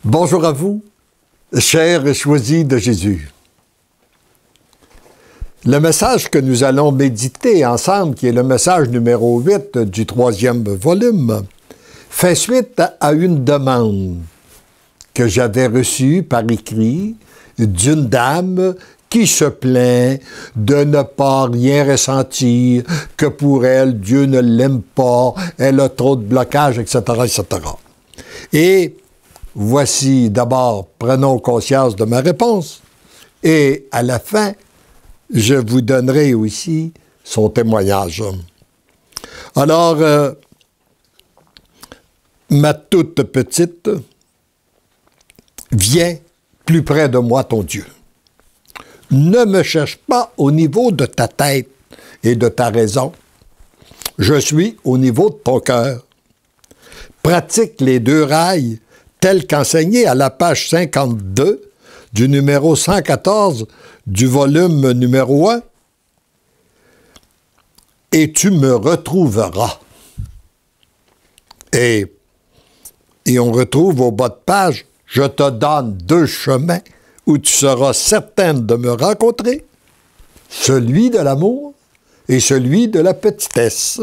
Bonjour à vous, chers et choisis de Jésus. Le message que nous allons méditer ensemble, qui est le message numéro 8 du 3e volume, fait suite à une demande que j'avais reçue par écrit d'une dame qui se plaint de ne pas rien ressentir, que pour elle, Dieu ne l'aime pas, elle a trop de blocages, etc., etc. Et voici, d'abord, prenons conscience de ma réponse. Et à la fin, je vous donnerai aussi son témoignage. Alors, ma toute petite, viens plus près de moi, ton Dieu. Ne me cherche pas au niveau de ta tête et de ta raison. Je suis au niveau de ton cœur. Pratique les deux rails tel qu'enseigné à la page 52 du numéro 114 du volume numéro 1, et tu me retrouveras. Et on retrouve au bas de page, je te donne deux chemins où tu seras certaine de me rencontrer, celui de l'amour et celui de la petitesse.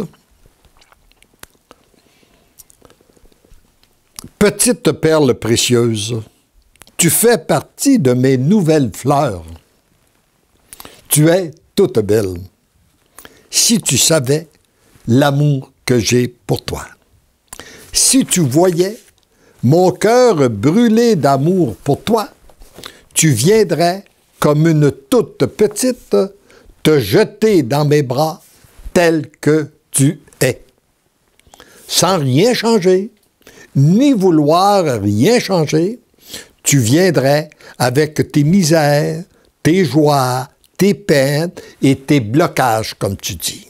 Petite perle précieuse, tu fais partie de mes nouvelles fleurs. Tu es toute belle. Si tu savais l'amour que j'ai pour toi. Si tu voyais mon cœur brûler d'amour pour toi, tu viendrais comme une toute petite te jeter dans mes bras tel que tu es. Sans rien changer, ni vouloir rien changer, tu viendrais avec tes misères, tes joies, tes peines et tes blocages, comme tu dis.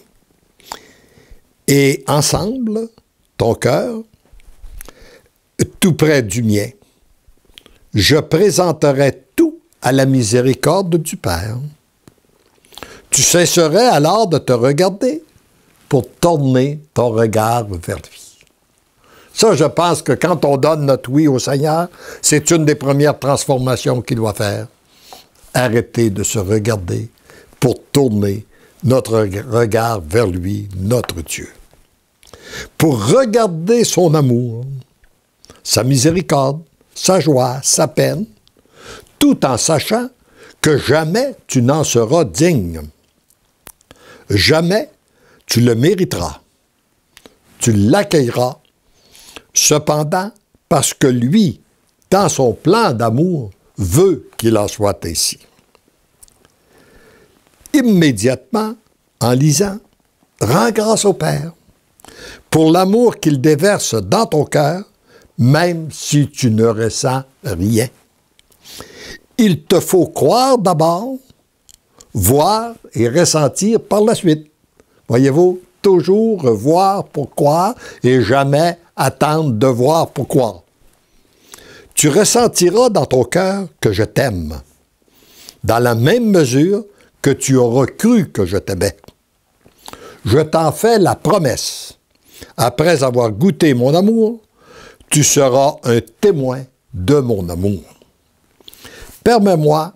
Et ensemble, ton cœur, tout près du mien, je présenterai tout à la miséricorde du Père. Tu cesserais alors de te regarder pour tourner ton regard vers lui. Ça, je pense que quand on donne notre oui au Seigneur, c'est une des premières transformations qu'il doit faire. Arrêter de se regarder pour tourner notre regard vers lui, notre Dieu. Pour regarder son amour, sa miséricorde, sa joie, sa peine, tout en sachant que jamais tu n'en seras digne. Jamais tu le mériteras. Tu l'accueilleras. Cependant, parce que lui, dans son plan d'amour, veut qu'il en soit ainsi. Immédiatement, en lisant, rends grâce au Père pour l'amour qu'il déverse dans ton cœur, même si tu ne ressens rien. Il te faut croire d'abord, voir et ressentir par la suite. Voyez-vous, toujours voir pour croire et jamais attendre de voir pour croire. Tu ressentiras dans ton cœur que je t'aime, dans la même mesure que tu auras cru que je t'aimais. Je t'en fais la promesse. Après avoir goûté mon amour, tu seras un témoin de mon amour. Permets-moi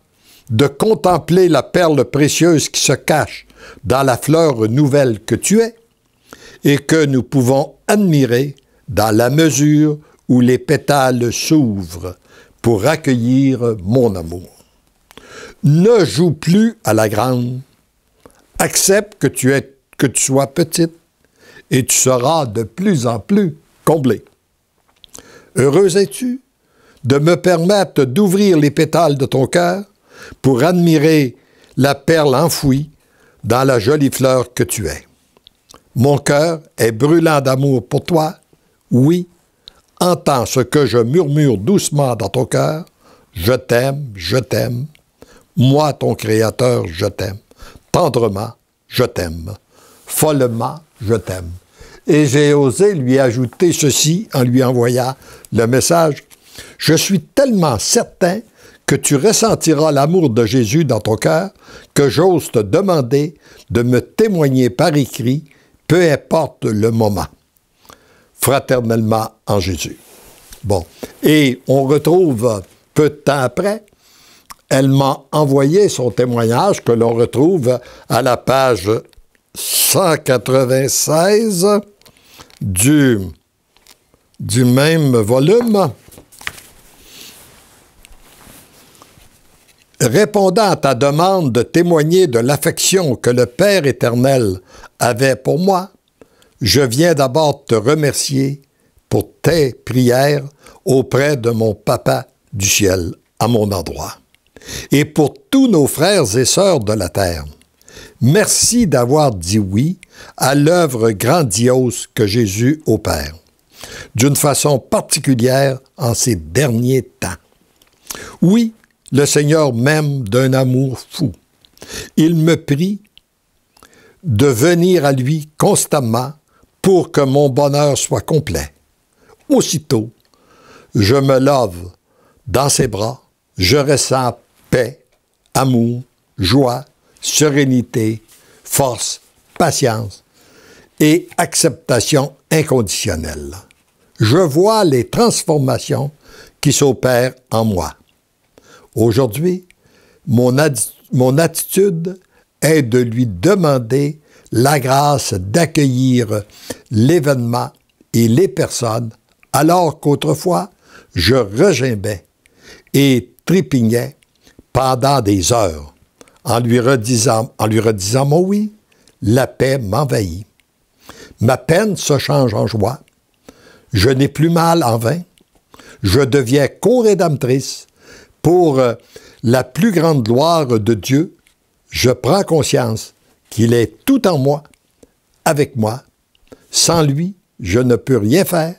de contempler la perle précieuse qui se cache dans la fleur nouvelle que tu es et que nous pouvons admirer dans la mesure où les pétales s'ouvrent pour accueillir mon amour. Ne joue plus à la grande. Accepte que tu sois petite et tu seras de plus en plus comblée. Heureuse es-tu de me permettre d'ouvrir les pétales de ton cœur pour admirer la perle enfouie dans la jolie fleur que tu es. Mon cœur est brûlant d'amour pour toi. Oui, entends ce que je murmure doucement dans ton cœur. Je t'aime, je t'aime. Moi, ton Créateur, je t'aime. Tendrement, je t'aime. Follement, je t'aime. Et j'ai osé lui ajouter ceci en lui envoyant le message. Je suis tellement certain que tu ressentiras l'amour de Jésus dans ton cœur que j'ose te demander de me témoigner par écrit, peu importe le moment. Fraternellement en Jésus. Bon. Et on retrouve, peu de temps après, elle m'a envoyé son témoignage que l'on retrouve à la page 196 du même volume. Répondant à ta demande de témoigner de l'affection que le Père éternel avait pour moi, je viens d'abord te remercier pour tes prières auprès de mon Papa du ciel à mon endroit et pour tous nos frères et sœurs de la terre. Merci d'avoir dit oui à l'œuvre grandiose que Jésus opère, d'une façon particulière en ces derniers temps. Oui, le Seigneur m'aime d'un amour fou. Il me prie de venir à lui constamment pour que mon bonheur soit complet. Aussitôt, je me lave dans ses bras, je ressens paix, amour, joie, sérénité, force, patience et acceptation inconditionnelle. Je vois les transformations qui s'opèrent en moi. Aujourd'hui, mon attitude est de lui demander la grâce d'accueillir l'événement et les personnes, alors qu'autrefois, je regimbais et trépignais pendant des heures. En lui redisant mon oui, la paix m'envahit. Ma peine se change en joie. Je n'ai plus mal en vain. Je deviens co-rédemptrice pour la plus grande gloire de Dieu. Je prends conscience qu'il est tout en moi, avec moi. Sans lui, je ne peux rien faire.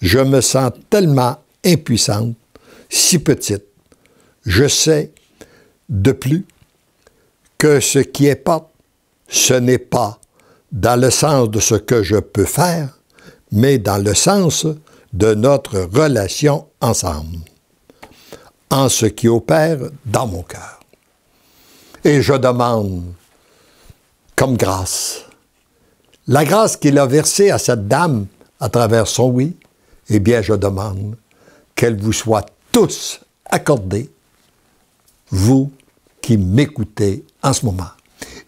Je me sens tellement impuissante, si petite. Je sais de plus que ce qui importe, ce n'est pas dans le sens de ce que je peux faire, mais dans le sens de notre relation ensemble, en ce qui opère dans mon cœur. Et je demande comme grâce, la grâce qu'il a versée à cette dame à travers son oui, eh bien je demande qu'elle vous soit tous accordée, vous qui m'écoutez en ce moment.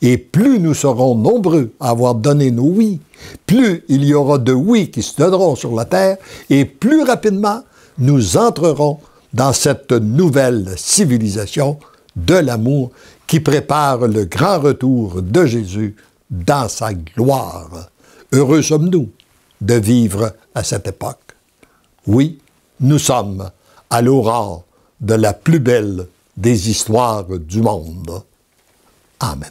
Et plus nous serons nombreux à avoir donné nos oui, plus il y aura de oui qui se donneront sur la terre, et plus rapidement nous entrerons dans cette nouvelle civilisation de l'amour qui prépare le grand retour de Jésus dans sa gloire. Heureux sommes-nous de vivre à cette époque. Oui, nous sommes à l'aurore de la plus belle des histoires du monde. Amen.